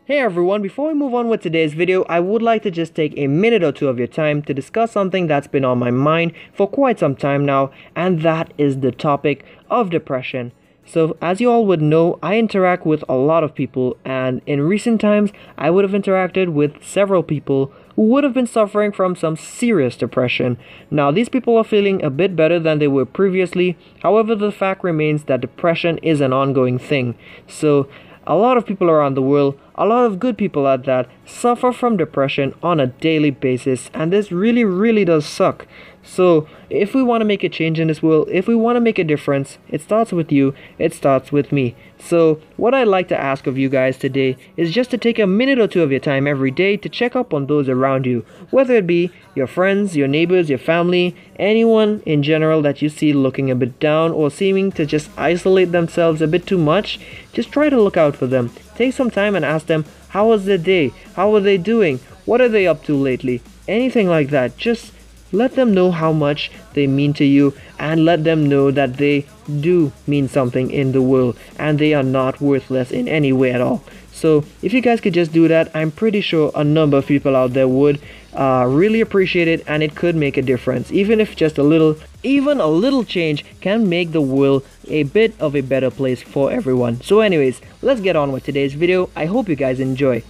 Hey everyone, before we move on with today's video, I would like to just take a minute or two of your time to discuss something that's been on my mind for quite some time now, and that is the topic of depression. So as you all would know, I interact with a lot of people, and in recent times, I would have interacted with several people who would have been suffering from some serious depression. Now, these people are feeling a bit better than they were previously. However, the fact remains that depression is an ongoing thing. So a lot of people around the world, a lot of good people at that, suffer from depression on a daily basis, and this really does suck. So if we want to make a change in this world, if we want to make a difference, it starts with you, it starts with me. So what I'd like to ask of you guys today is just to take a minute or two of your time every day to check up on those around you, whether it be your friends, your neighbors, your family, anyone in general that you see looking a bit down or seeming to just isolate themselves a bit too much. Just try to look out for them. Take some time and ask them, how was their day? How are they doing? What are they up to lately? Anything like that. Just let them know how much they mean to you, and let them know that they do mean something in the world and they are not worthless in any way at all. So if you guys could just do that, I'm pretty sure a number of people out there would really appreciate it, and it could make a difference. Even if just a little change can make the world a bit of a better place for everyone. So anyways, let's get on with today's video. I hope you guys enjoy.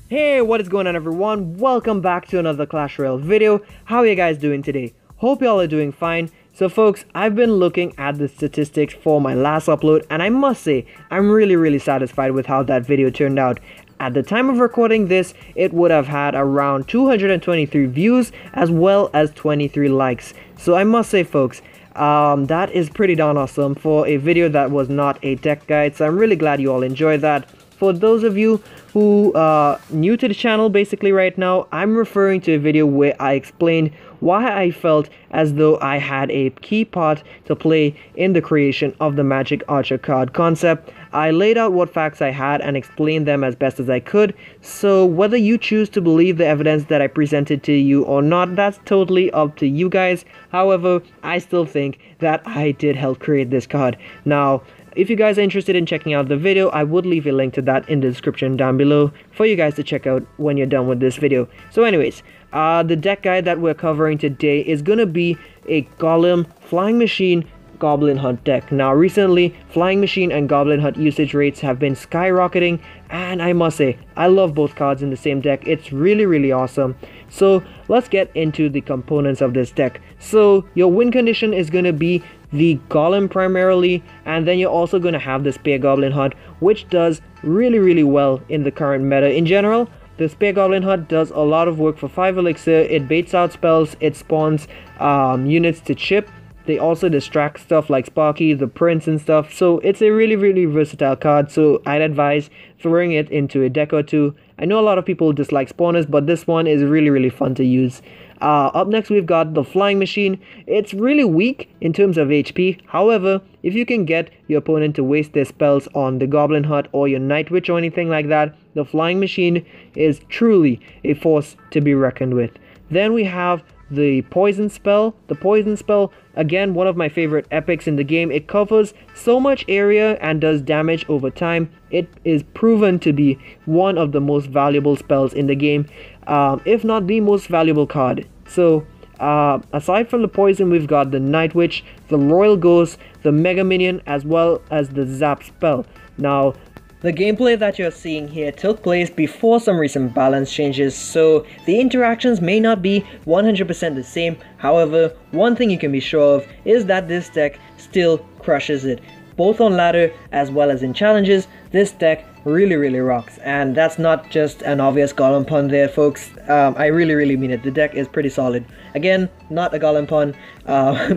Hey, what is going on everyone? Welcome back to another Clash Royale video. How are you guys doing today? Hope y'all are doing fine. So folks, I've been looking at the statistics for my last upload, and I must say, I'm really satisfied with how that video turned out. At the time of recording this, it would have had around 223 views as well as 23 likes. So I must say folks, that is pretty darn awesome for a video that was not a tech guide. So I'm really glad you all enjoyed that. For those of you who are new to the channel basically right now, I'm referring to a video where I explained why I felt as though I had a key part to play in the creation of the Magic Archer card concept. I laid out what facts I had and explained them as best as I could. So whether you choose to believe the evidence that I presented to you or not, that's totally up to you guys. However, I still think that I did help create this card. Now, if you guys are interested in checking out the video, I would leave a link to that in the description down below for you guys to check out when you're done with this video. So anyways, the deck guide that we're covering today is gonna be a Golem, Flying Machine, Goblin Hunt deck. Now recently, Flying Machine and Goblin Hunt usage rates have been skyrocketing, and I must say, I love both cards in the same deck. It's really awesome. So let's get into the components of this deck. So your win condition is gonna be the Golem primarily, and then you're also going to have the Spear Goblin Hunt, which does really well in the current meta. In general, the Spear Goblin Hunt does a lot of work for 5 elixir. It baits out spells, it spawns units to chip. They also distract stuff like Sparky, the Prince and stuff. So it's a really versatile card, so I'd advise throwing it into a deck or two. I know a lot of people dislike spawners, but this one is really fun to use. Up next we've got the Flying Machine. It's really weak in terms of HP. However, if you can get your opponent to waste their spells on the Goblin Hunt or your Night Witch or anything like that, the Flying Machine is truly a force to be reckoned with. Then we have the Poison Spell. The Poison Spell, again, one of my favorite epics in the game. It covers so much area and does damage over time. It is proven to be one of the most valuable spells in the game, if not the most valuable card. So aside from the poison, we've got the Night Witch, the Royal Ghost, the Mega Minion, as well as the Zap spell. Now, the gameplay that you're seeing here took place before some recent balance changes, so the interactions may not be 100% the same. However, one thing you can be sure of is that this deck still crushes it. Both on ladder as well as in challenges, this deck really rocks. And that's not just an obvious Golem pun there, folks. I really mean it. The deck is pretty solid. Again, not a Golem pun,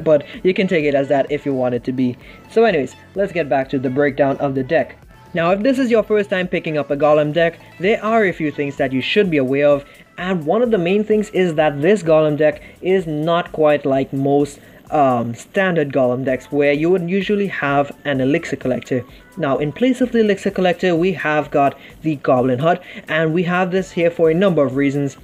but you can take it as that if you want it to be. So anyways, let's get back to the breakdown of the deck. Now, if this is your first time picking up a Golem deck, there are a few things that you should be aware of, and one of the main things is that this Golem deck is not quite like most standard Golem decks where you would usually have an elixir collector. Now, in place of the elixir collector, we have got the Goblin Hunt, and we have this here for a number of reasons.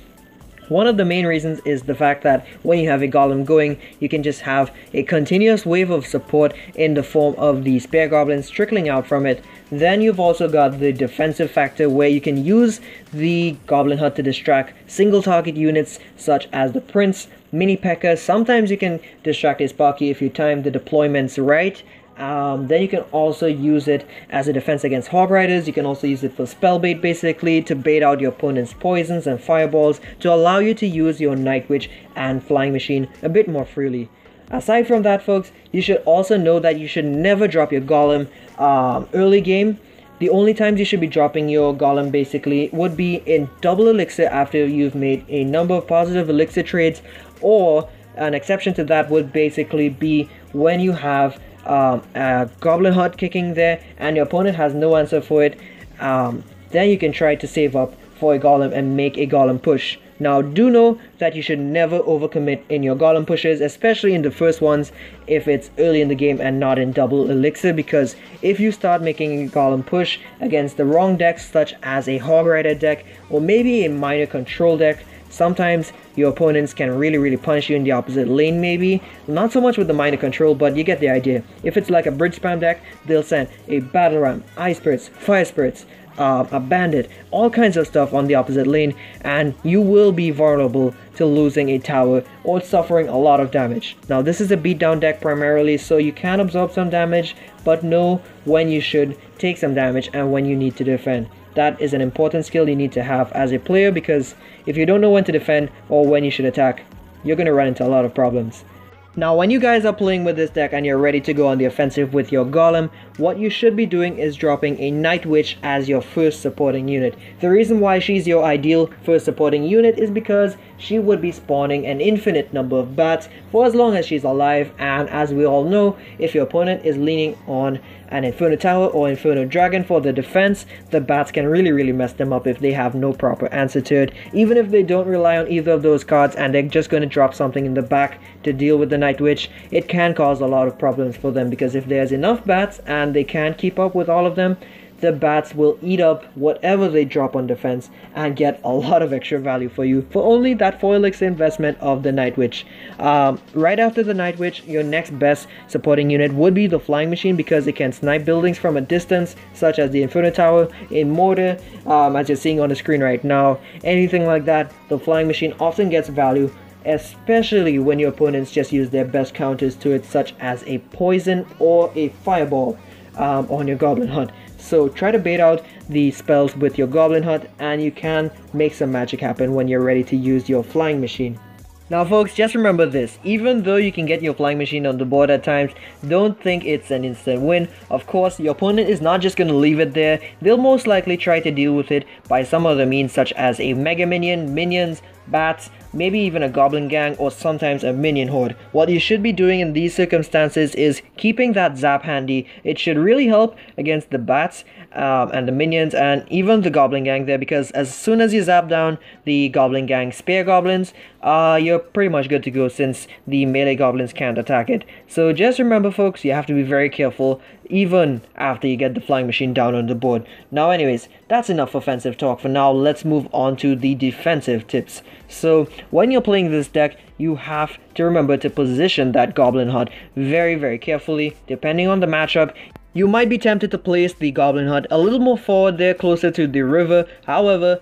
One of the main reasons is the fact that when you have a golem going, you can just have a continuous wave of support in the form of the spare goblins trickling out from it. Then you've also got the defensive factor where you can use the goblin hut to distract single target units such as the prince, mini P.E.K.K.A. Sometimes you can distract a Sparky if you time the deployments right. Then you can also use it as a defense against hog riders. You can also use it for spell bait, basically to bait out your opponent's poisons and fireballs to allow you to use your night witch and flying machine a bit more freely. Aside from that, folks, you should also know that you should never drop your golem early game. The only times you should be dropping your golem basically would be in double elixir after you've made a number of positive elixir trades, or an exception to that would basically be when you have a goblin hut kicking there and your opponent has no answer for it. Then you can try to save up for a golem and make a golem push. Now do know that you should never overcommit in your golem pushes, especially in the first ones if it's early in the game and not in double elixir, because if you start making a golem push against the wrong decks such as a hog rider deck or maybe a minor control deck, sometimes your opponents can really punish you in the opposite lane. Maybe not so much with the minor control, but you get the idea. If it's like a bridge spam deck, they'll send a battle ram, ice spirits, fire spirits, a bandit, all kinds of stuff on the opposite lane, and you will be vulnerable to losing a tower or suffering a lot of damage. Now this is a beatdown deck primarily, so you can absorb some damage, but know when you should take some damage and when you need to defend. That is an important skill you need to have as a player, because if you don't know when to defend or when you should attack, you're going to run into a lot of problems. Now when you guys are playing with this deck and you're ready to go on the offensive with your golem, what you should be doing is dropping a night witch as your first supporting unit. The reason why she's your ideal first supporting unit is because she would be spawning an infinite number of bats for as long as she's alive, and as we all know, if your opponent is leaning on an Inferno Tower or Inferno Dragon for the defense, the bats can really mess them up if they have no proper answer to it. Even if they don't rely on either of those cards and they're just going to drop something in the back to deal with the Night Witch, it can cause a lot of problems for them, because if there's enough bats and they can't keep up with all of them, the bats will eat up whatever they drop on defense and get a lot of extra value for you for only that 4 elixir investment of the Night Witch. Right after the Night Witch, your next best supporting unit would be the Flying Machine, because it can snipe buildings from a distance, such as the Inferno Tower, a mortar, as you're seeing on the screen right now. Anything like that, the Flying Machine often gets value, especially when your opponents just use their best counters to it, such as a poison or a fireball on your Goblin Hut. So try to bait out the spells with your Goblin Hut, and you can make some magic happen when you're ready to use your Flying Machine. Now folks, just remember this: even though you can get your Flying Machine on the board at times, don't think it's an instant win. Of course, your opponent is not just going to leave it there. They'll most likely try to deal with it by some other means, such as a Mega Minion, minions, bats, maybe even a goblin gang, or sometimes a minion horde. What you should be doing in these circumstances is keeping that zap handy. It should really help against the bats and the minions and even the goblin gang there, because as soon as you zap down the goblin gang spare goblins, you're pretty much good to go, since the melee goblins can't attack it. So just remember folks, you have to be very careful even after you get the Flying Machine down on the board. Now anyways, that's enough offensive talk for now. Let's move on to the defensive tips. So when you're playing this deck, you have to remember to position that Goblin Hut very carefully. Depending on the matchup, you might be tempted to place the Goblin Hut a little more forward there, closer to the river. However,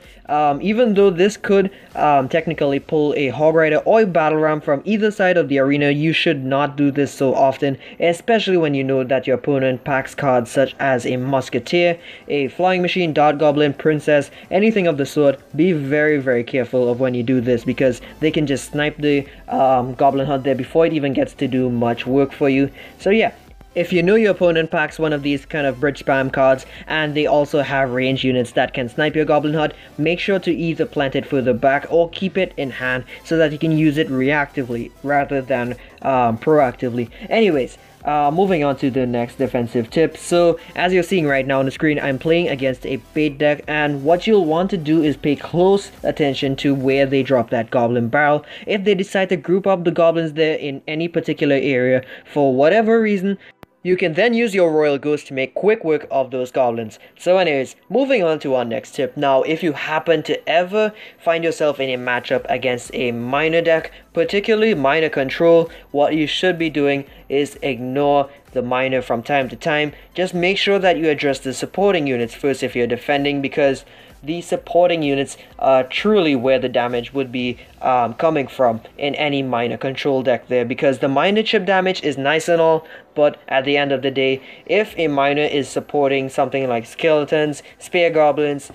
even though this could technically pull a Hog Rider or a Battle Ram from either side of the arena, you should not do this so often, especially when you know that your opponent packs cards such as a Musketeer, a Flying Machine, Dart Goblin, Princess, anything of the sort. Be very careful of when you do this, because they can just snipe the Goblin Hut there before it even gets to do much work for you. So yeah, if you know your opponent packs one of these kind of bridge spam cards and they also have range units that can snipe your Goblin Hut, make sure to either plant it further back or keep it in hand so that you can use it reactively rather than proactively. Anyways, moving on to the next defensive tip. So as you're seeing right now on the screen, I'm playing against a bait deck, and what you'll want to do is pay close attention to where they drop that goblin barrel. If they decide to group up the goblins there in any particular area for whatever reason, You can then use your Royal Ghost to make quick work of those goblins. So anyways, moving on to our next tip. Now, if you happen to ever find yourself in a matchup against a minor deck, particularly minor control, what you should be doing is ignore the minor from time to time. Just make sure that you address the supporting units first if you're defending, because the supporting units are truly where the damage would be coming from in any minor control deck there, because the minor chip damage is nice and all, but at the end of the day, if a minor is supporting something like skeletons, spear goblins,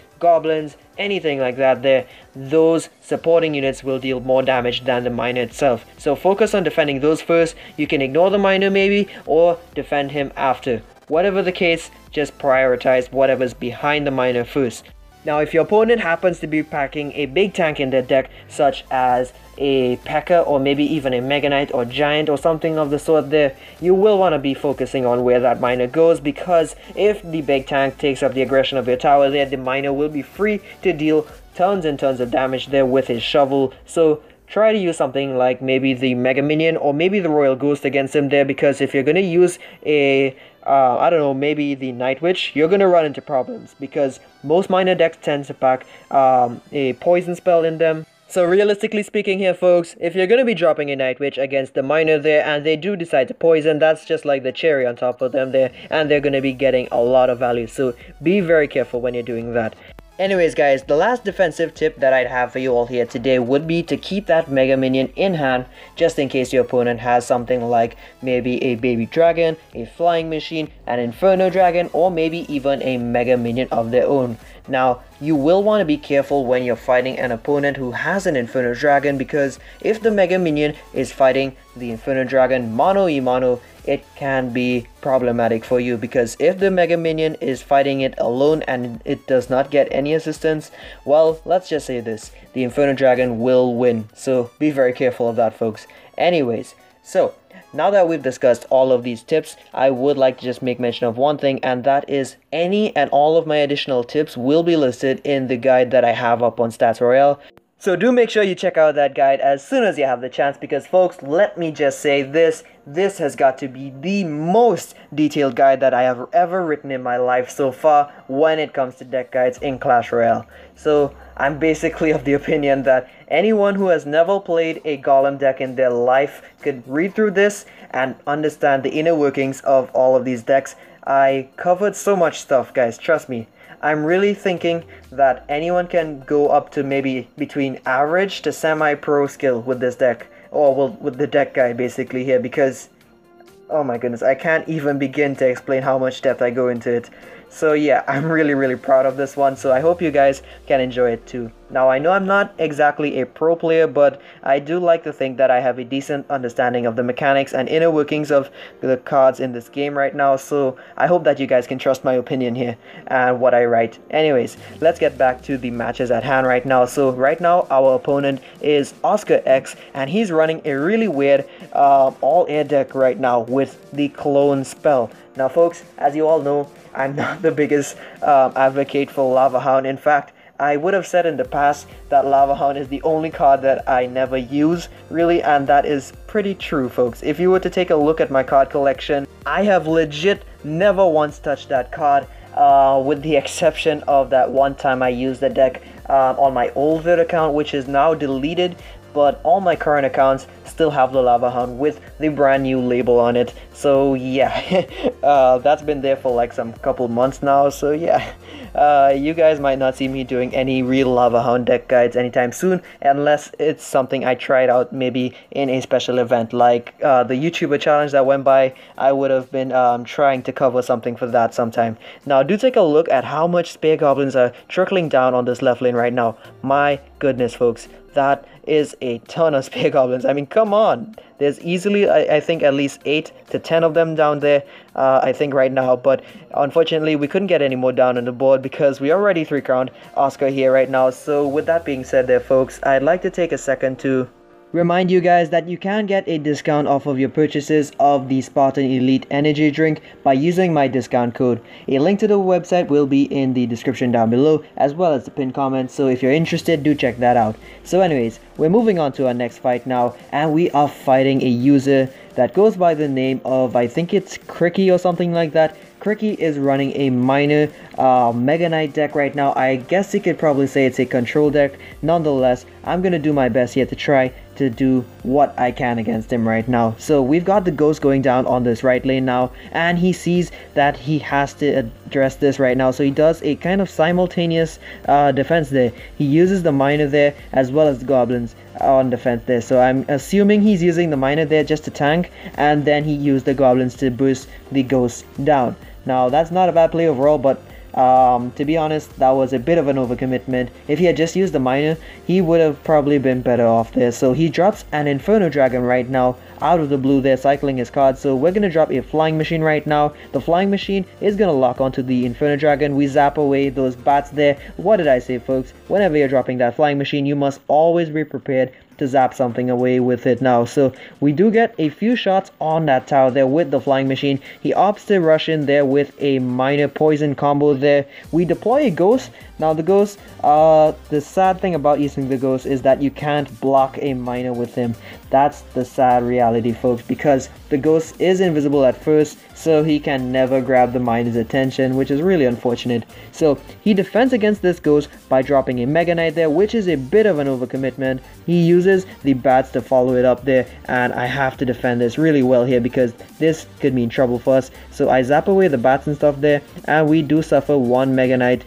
anything like that there, those supporting units will deal more damage than the minor itself. So focus on defending those first. You can ignore the minor maybe, or defend him after. Whatever the case, just prioritize whatever's behind the minor first. Now, if your opponent happens to be packing a big tank in their deck, such as a P.E.K.K.A. or maybe even a Mega Knight or Giant or something of the sort there, you will want to be focusing on where that minor goes, because if the big tank takes up the aggression of your tower there, the minor will be free to deal tons and tons of damage there with his shovel. So try to use something like maybe the Mega Minion or maybe the Royal Ghost against him there, because if you're going to use a I don't know, maybe the Night Witch, you're going to run into problems, because most minor decks tend to pack a poison spell in them. So realistically speaking here, folks, if you're going to be dropping a Night Witch against the minor there and they do decide to poison, that's just like the cherry on top of them there, and they're going to be getting a lot of value. So be very careful when you're doing that. Anyways guys, the last defensive tip that I'd have for you all here today would be to keep that Mega Minion in hand, just in case your opponent has something like maybe a Baby Dragon, a Flying Machine, an Inferno Dragon, or maybe even a Mega Minion of their own. Now, you will want to be careful when you're fighting an opponent who has an Inferno Dragon, because if the Mega Minion is fighting the Inferno Dragon mano-a-mano, it can be problematic for you, because if the Mega Minion is fighting it alone and it does not get any assistance, well, let's just say this, the Inferno Dragon will win. So be very careful of that, folks. Anyways, so now that we've discussed all of these tips, I would like to just make mention of one thing, and that is any and all of my additional tips will be listed in the guide that I have up on Stats Royale. So do make sure you check out that guide as soon as you have the chance, because folks, let me just say this has got to be the most detailed guide that I have ever written in my life so far when it comes to deck guides in Clash Royale. So I'm basically of the opinion that anyone who has never played a Golem deck in their life could read through this and understand the inner workings of all of these decks. I covered so much stuff, guys, trust me. I'm really thinking that anyone can go up to maybe between average to semi-pro skill with this deck, or well, with the deck guide basically here, because oh my goodness, I can't even begin to explain how much depth I go into it. So yeah, I'm really proud of this one, so I hope you guys can enjoy it too. Now, I know I'm not exactly a pro player, but I do like to think that I have a decent understanding of the mechanics and inner workings of the cards in this game right now, so I hope that you guys can trust my opinion here and what I write. Anyways, let's get back to the matches at hand right now. So right now, our opponent is Oscar X, and he's running a really weird all-air deck right now with the Clone spell. Now folks, as you all know, I'm not the biggest advocate for Lava Hound. In fact, I would have said in the past that Lava Hound is the only card that I never use, really, and that is pretty true, folks. If you were to take a look at my card collection, I have legit never once touched that card, with the exception of that one time I used the deck on my old vid account, which is now deleted. But all my current accounts still have the Lava Hound with the brand new label on it. So yeah, that's been there for like some couple months now. So yeah, you guys might not see me doing any real Lava Hound deck guides anytime soon, unless it's something I tried out maybe in a special event like the YouTuber challenge that went by. I would have been trying to cover something for that sometime. Now do take a look at how much Spear Goblins are trickling down on this left lane right now. My goodness, folks. That is a ton of Spear Goblins. I mean, come on. There's easily, I think, at least 8 to 10 of them down there, I think, right now. But unfortunately, we couldn't get any more down on the board because we already 3-crowned Oscar here right now. So with that being said there, folks, I'd like to take a second to Remind you guys that you can get a discount off of your purchases of the Spartan Elite Energy Drink by using my discount code. A link to the website will be in the description down below as well as the pinned comment, so if you're interested, do check that out. So anyways, we're moving on to our next fight now, and we are fighting a user that goes by the name of, I think it's Cricky or something like that. Cricky is running a minor Mega Knight deck right now. I guess you could probably say it's a control deck. Nonetheless, I'm gonna do my best here to try to do what I can against him right now. So we've got the Ghost going down on this right lane now, and he sees that he has to address this right now, so he does a kind of simultaneous defense there. He uses the miner there as well as the goblins on defense there, so I'm assuming he's using the miner there just to tank, and then he used the goblins to boost the Ghost down. Now that's not a bad play overall, but to be honest, that was a bit of an overcommitment. If he had just used the miner, he would have probably been better off there. So he drops an Inferno Dragon right now out of the blue there, cycling his cards. So we're gonna drop a Flying Machine right now. The Flying Machine is gonna lock onto the Inferno Dragon. We zap away those bats there. What did I say, folks? Whenever you're dropping that Flying Machine, you must always be prepared to zap something away with it now. So we do get a few shots on that tower there with the Flying Machine. He opts to rush in there with a minor poison combo there. We deploy a Ghost. Now the Ghost, the sad thing about using the Ghost is that you can't block a miner with him. That's the sad reality, folks, because the Ghost is invisible at first, so he can never grab the miner's attention, which is really unfortunate. So he defends against this Ghost by dropping a Mega Knight there, which is a bit of an overcommitment. He uses the bats to follow it up there, and I have to defend this really well here because this could mean trouble for us. So I zap away the bats and stuff there, and we do suffer one Mega Knight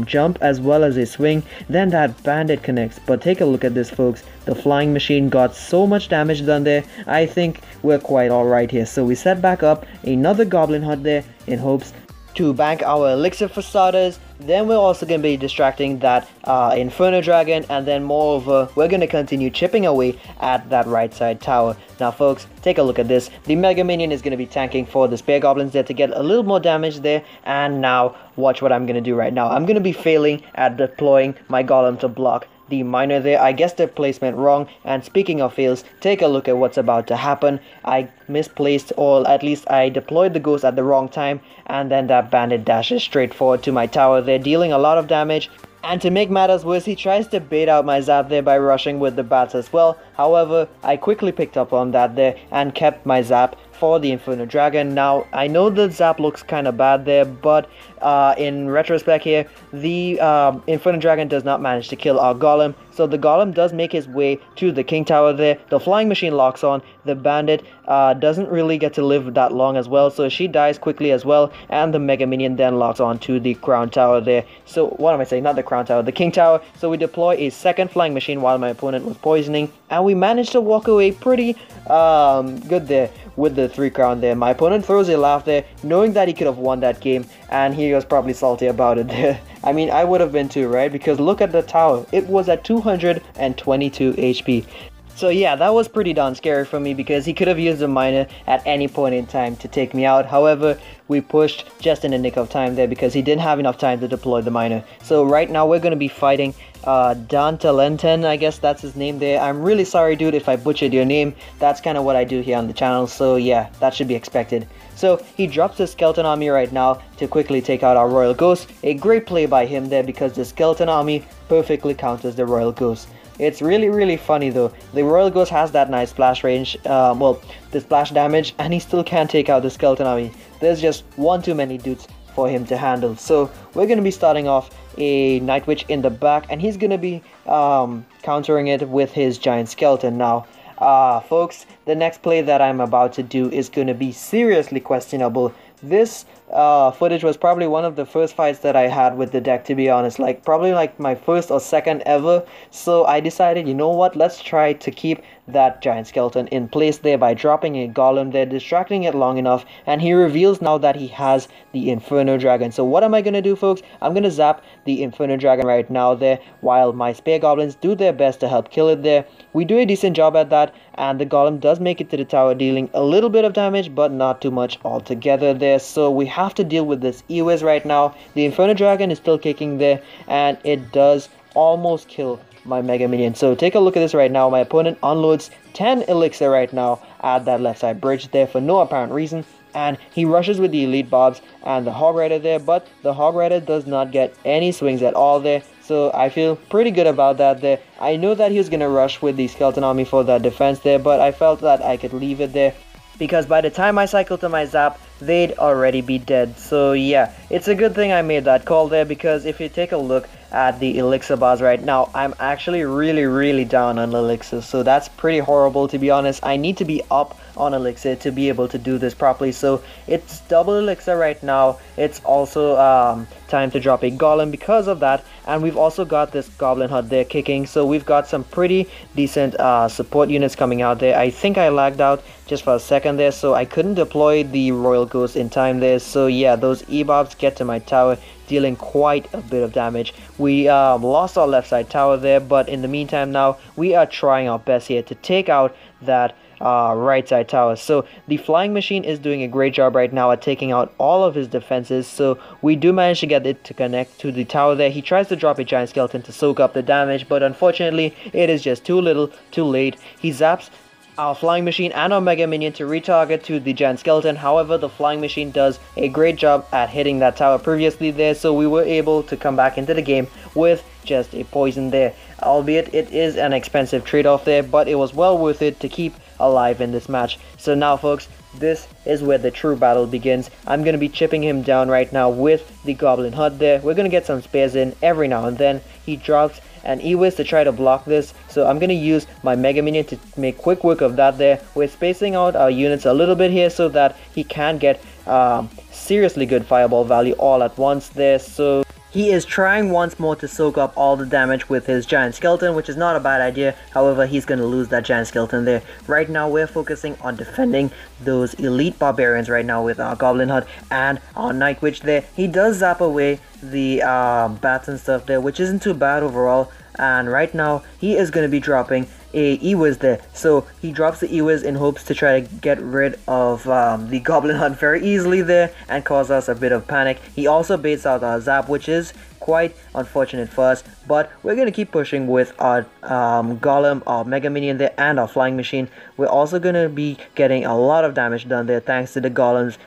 jump as well as a swing. Then that bandit connects, but take a look at this, folks. The Flying Machine got so much damage done there. I think we're quite alright here. So we set back up another Goblin Hut there in hopes to bank our elixir for starters. Then we're also going to be distracting that Inferno Dragon, and then moreover we're going to continue chipping away at that right side tower. Now folks, take a look at this. The Mega Minion is going to be tanking for the Spear Goblins there to get a little more damage there, and now watch what I'm going to do right now. I'm going to be failing at deploying my Golem to block the miner there. I guessed the placement wrong, and speaking of fails, take a look at what's about to happen. I misplaced, or at least I deployed the Ghost at the wrong time, and then that bandit dashes straight forward to my tower there, dealing a lot of damage. And to make matters worse, he tries to bait out my zap there by rushing with the bats as well. However, I quickly picked up on that there and kept my zap for the Inferno Dragon. Now, I know the zap looks kind of bad there, but in retrospect here, the Inferno Dragon does not manage to kill our Golem. So the Golem does make his way to the King Tower there. The Flying Machine locks on. The Bandit doesn't really get to live that long as well, so she dies quickly as well. And the Mega Minion then locks on to the Crown Tower there. So what am I saying? Not the Crown Tower, the King Tower. So we deploy a second Flying Machine while my opponent was poisoning, and we managed to walk away pretty good there with the 3 crown there. My opponent throws a laugh there, knowing that he could have won that game, and he was probably salty about it there. I mean, I would have been too, right? Because look at the tower. It was at 222 HP. So yeah, that was pretty darn scary for me because he could have used a miner at any point in time to take me out. However, we pushed just in the nick of time there because he didn't have enough time to deploy the miner. So right now we're going to be fighting Dantalenten, I guess that's his name there. I'm really sorry, dude, if I butchered your name. That's kind of what I do here on the channel, so yeah, that should be expected. So he drops his skeleton army right now to quickly take out our Royal Ghost. A great play by him there because the skeleton army perfectly counters the Royal Ghost. It's really funny though. The Royal Ghost has that nice splash range, well, the splash damage, and he still can't take out the skeleton army. There's just one too many dudes for him to handle. So we're going to be starting off a Night Witch in the back, and he's going to be countering it with his giant skeleton. Now folks, the next play that I'm about to do is going to be seriously questionable. This footage was probably one of the first fights that I had with the deck, to be honest, like probably like my first or second ever. So I decided, you know what, let's try to keep that giant skeleton in place there by dropping a Golem there, distracting it long enough, and he reveals now that he has the Inferno Dragon. So what am I gonna do, folks? I'm gonna zap the Inferno Dragon right now there while my Spear Goblins do their best to help kill it there. We do a decent job at that, and the Golem does make it to the tower, dealing a little bit of damage but not too much altogether there. So we have to deal with this E-Wiz right now. The Inferno Dragon is still kicking there, and it does almost kill my Mega Minion. So take a look at this right now. My opponent unloads 10 elixir right now at that left side bridge there for no apparent reason. And he rushes with the Elite Bobs and the Hog Rider there, but the Hog Rider does not get any swings at all there. So I feel pretty good about that there. I know that he was going to rush with the Skeleton Army for that defense there, but I felt that I could leave it there, because by the time I cycle to my Zap, they'd already be dead. So yeah, it's a good thing I made that call there, because if you take a look at the elixir bars right now, I'm actually really down on elixir. So that's pretty horrible, to be honest. I need to be up on elixir to be able to do this properly. So it's double elixir right now. It's also time to drop a golem because of that, and we've also got this goblin hut there kicking. So we've got some pretty decent support units coming out there. I think I lagged out just for a second there, so I couldn't deploy the Royal Ghost in time there. So yeah, those E-Bobs get to my tower, dealing quite a bit of damage. We lost our left side tower there, but in the meantime now we are trying our best here to take out that right side tower. So the flying machine is doing a great job right now at taking out all of his defenses. So we do manage to get it to connect to the tower there. He tries to drop a giant skeleton to soak up the damage, but unfortunately it is just too little, too late. He zaps our flying machine and our Mega Minion to retarget to the giant skeleton. However, the flying machine does a great job at hitting that tower previously there, so we were able to come back into the game with just a poison there. Albeit it is an expensive trade-off there, but it was well worth it to keep alive in this match. So now folks, this is where the true battle begins. I'm going to be chipping him down right now with the goblin hut there. We're going to get some spares in every now and then. He drops an E-Wiz to try to block this, so I'm going to use my Mega Minion to make quick work of that there. We're spacing out our units a little bit here so that he can get seriously good fireball value all at once there. So he is trying once more to soak up all the damage with his giant skeleton, which is not a bad idea. However, he's going to lose that giant skeleton there. Right now we're focusing on defending those elite barbarians right now with our goblin hut and our night witch there. He does zap away the bats and stuff there, which isn't too bad overall. And right now he is going to be dropping a E-Wiz there. So he drops the E-Wiz in hopes to try to get rid of the goblin hut very easily there and cause us a bit of panic. He also baits out our zap, which is quite unfortunate for us, but we're going to keep pushing with our golem, our Mega Minion there, and our flying machine. We're also going to be getting a lot of damage done there thanks to the golem's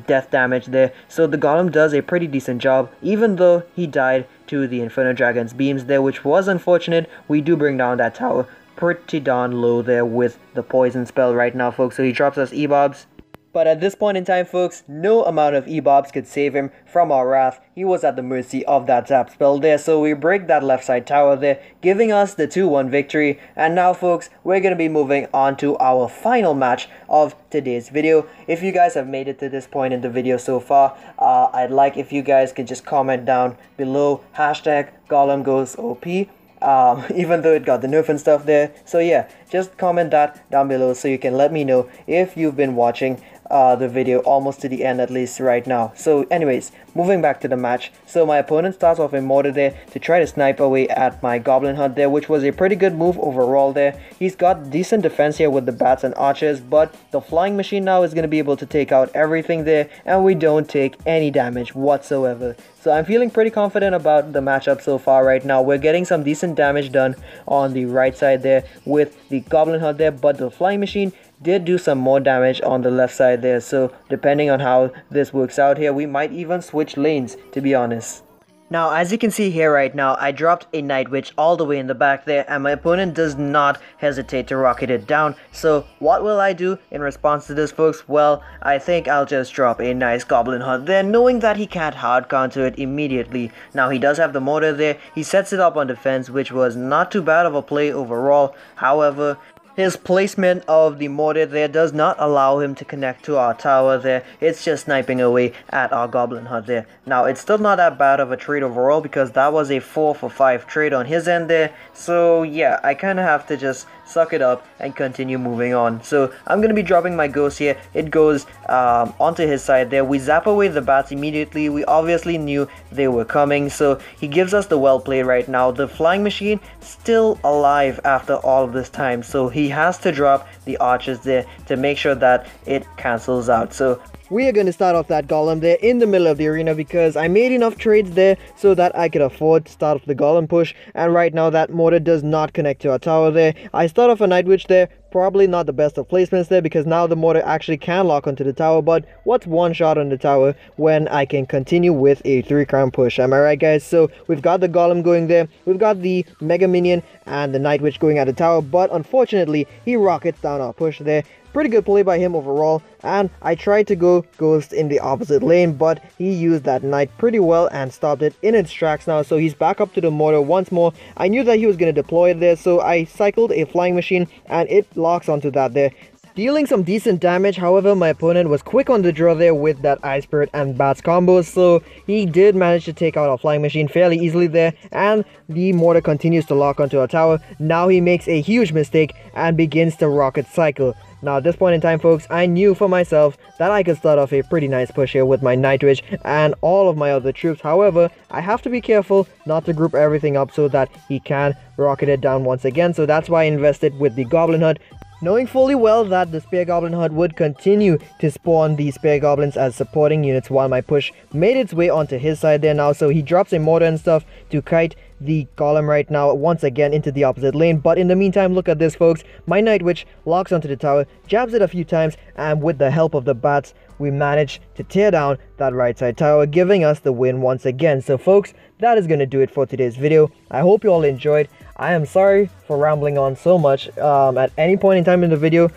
death damage there. So the golem does a pretty decent job, even though he died to the Inferno Dragon's beams there, which was unfortunate. We do bring down that tower pretty darn low there with the poison spell right now, folks. So he drops us E-Bobs. But at this point in time, folks, no amount of E-Bobs could save him from our wrath. He was at the mercy of that zap spell there. So we break that left side tower there, giving us the 2-1 victory. And now, folks, we're going to be moving on to our final match of today's video. If you guys have made it to this point in the video so far, I'd like if you guys could just comment down below hashtag Golem goes OP. Even though it got the nerf and stuff there. So yeah, just comment that down below so you can let me know if you've been watching the video almost to the end, at least right now. So anyways, moving back to the match. So my opponent starts off in mortar there to try to snipe away at my goblin hunt there, which was a pretty good move overall there. He's got decent defense here with the bats and archers, but the flying machine now is going to be able to take out everything there, and we don't take any damage whatsoever. So I'm feeling pretty confident about the matchup so far right now. We're getting some decent damage done on the right side there with the goblin hunt there, but the flying machine did do some more damage on the left side there. So depending on how this works out here, we might even switch lanes, to be honest. Now, as you can see here right now, I dropped a Night Witch all the way in the back there, and my opponent does not hesitate to rocket it down. So what will I do in response to this, folks? Well, I think I'll just drop a nice Goblin Hunt there, knowing that he can't hard counter it immediately. Now, he does have the mortar there. He sets it up on defense, which was not too bad of a play overall. However, his placement of the mortar there does not allow him to connect to our tower there. It's just sniping away at our goblin hut there. Now, it's still not that bad of a trade overall because that was a 4 for 5 trade on his end there. So yeah, I kind of have to just suck it up and continue moving on. So I'm going to be dropping my ghost here. It goes onto his side there. We zap away the bats immediately. We obviously knew they were coming. So he gives us the well played right now. The flying machine still alive after all of this time. So he has to drop the archers there to make sure that it cancels out. So we are going to start off that golem there in the middle of the arena because I made enough trades there so that I could afford to start off the golem push, and right now that mortar does not connect to our tower there. I start off a night witch there, probably not the best of placements there because now the mortar actually can lock onto the tower, but what's one shot on the tower when I can continue with a 3-crown push? Am I right, guys? So we've got the golem going there, we've got the mega minion and the night witch going at the tower, but unfortunately he rockets down our push there. Pretty good play by him overall, and I tried to go ghost in the opposite lane, but he used that knight pretty well and stopped it in its tracks now, so he's back up to the mortar once more. I knew that he was going to deploy it there, so I cycled a flying machine and it locks onto that there, dealing some decent damage. However, my opponent was quick on the draw there with that Ice Spirit and Bats combo, so he did manage to take out our flying machine fairly easily there, and the mortar continues to lock onto our tower. Now he makes a huge mistake and begins to rocket cycle. Now at this point in time, folks, I knew for myself that I could start off a pretty nice push here with my night witch and all of my other troops. However, I have to be careful not to group everything up so that he can rocket it down once again, so that's why I invested with the goblin hut, knowing fully well that the spear goblin hut would continue to spawn the spear goblins as supporting units while my push made its way onto his side there now. So he drops a mortar and stuff to kite the golem right now once again into the opposite lane, but in the meantime, look at this, folks. My night witch locks onto the tower, jabs it a few times, and with the help of the bats we managed to tear down that right side tower, giving us the win once again. So folks, that is going to do it for today's video. I hope you all enjoyed. I am sorry for rambling on so much at any point in time in the video.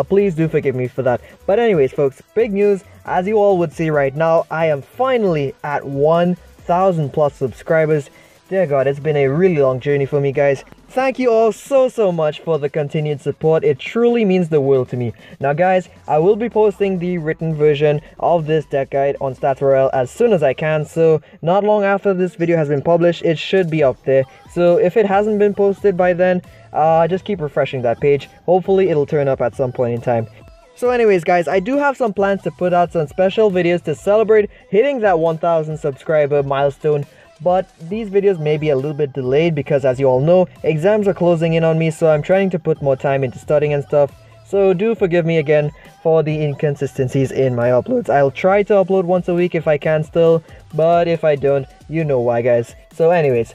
Please do forgive me for that. But anyways, folks, big news. As you all would see right now, I am finally at 1,000 plus subscribers. Dear God, it's been a really long journey for me, guys. Thank you all so much for the continued support. It truly means the world to me. Now guys, I will be posting the written version of this deck guide on Stats Royale as soon as I can, so not long after this video has been published, it should be up there. So if it hasn't been posted by then, just keep refreshing that page. Hopefully it'll turn up at some point in time. So anyways, guys, I do have some plans to put out some special videos to celebrate hitting that 1,000 subscriber milestone. But these videos may be a little bit delayed because, as you all know, exams are closing in on me, so I'm trying to put more time into studying and stuff. So do forgive me again for the inconsistencies in my uploads. I'll try to upload once a week if I can still, but if I don't, you know why, guys. So anyways,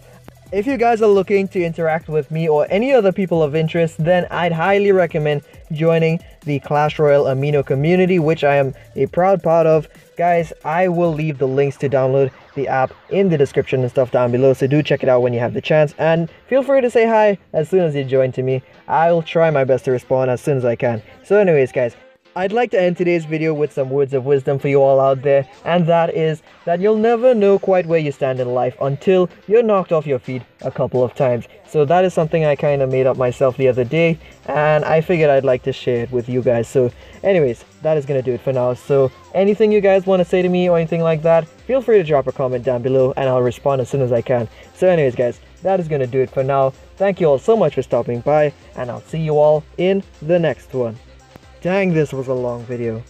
if you guys are looking to interact with me or any other people of interest, then I'd highly recommend joining the Clash Royale Amino community, which I am a proud part of. Guys, I will leave the links to download the app in the description and stuff down below, so do check it out when you have the chance, and feel free to say hi as soon as you join to me. I'll try my best to respond as soon as I can. So anyways, guys, I'd like to end today's video with some words of wisdom for you all out there, and that is that you'll never know quite where you stand in life until you're knocked off your feet a couple of times. So that is something I kind of made up myself the other day, and I figured I'd like to share it with you guys. So anyways, that is going to do it for now. So anything you guys want to say to me or anything like that, feel free to drop a comment down below and I'll respond as soon as I can. So anyways, guys, that is going to do it for now. Thank you all so much for stopping by, and I'll see you all in the next one. Dang, this was a long video.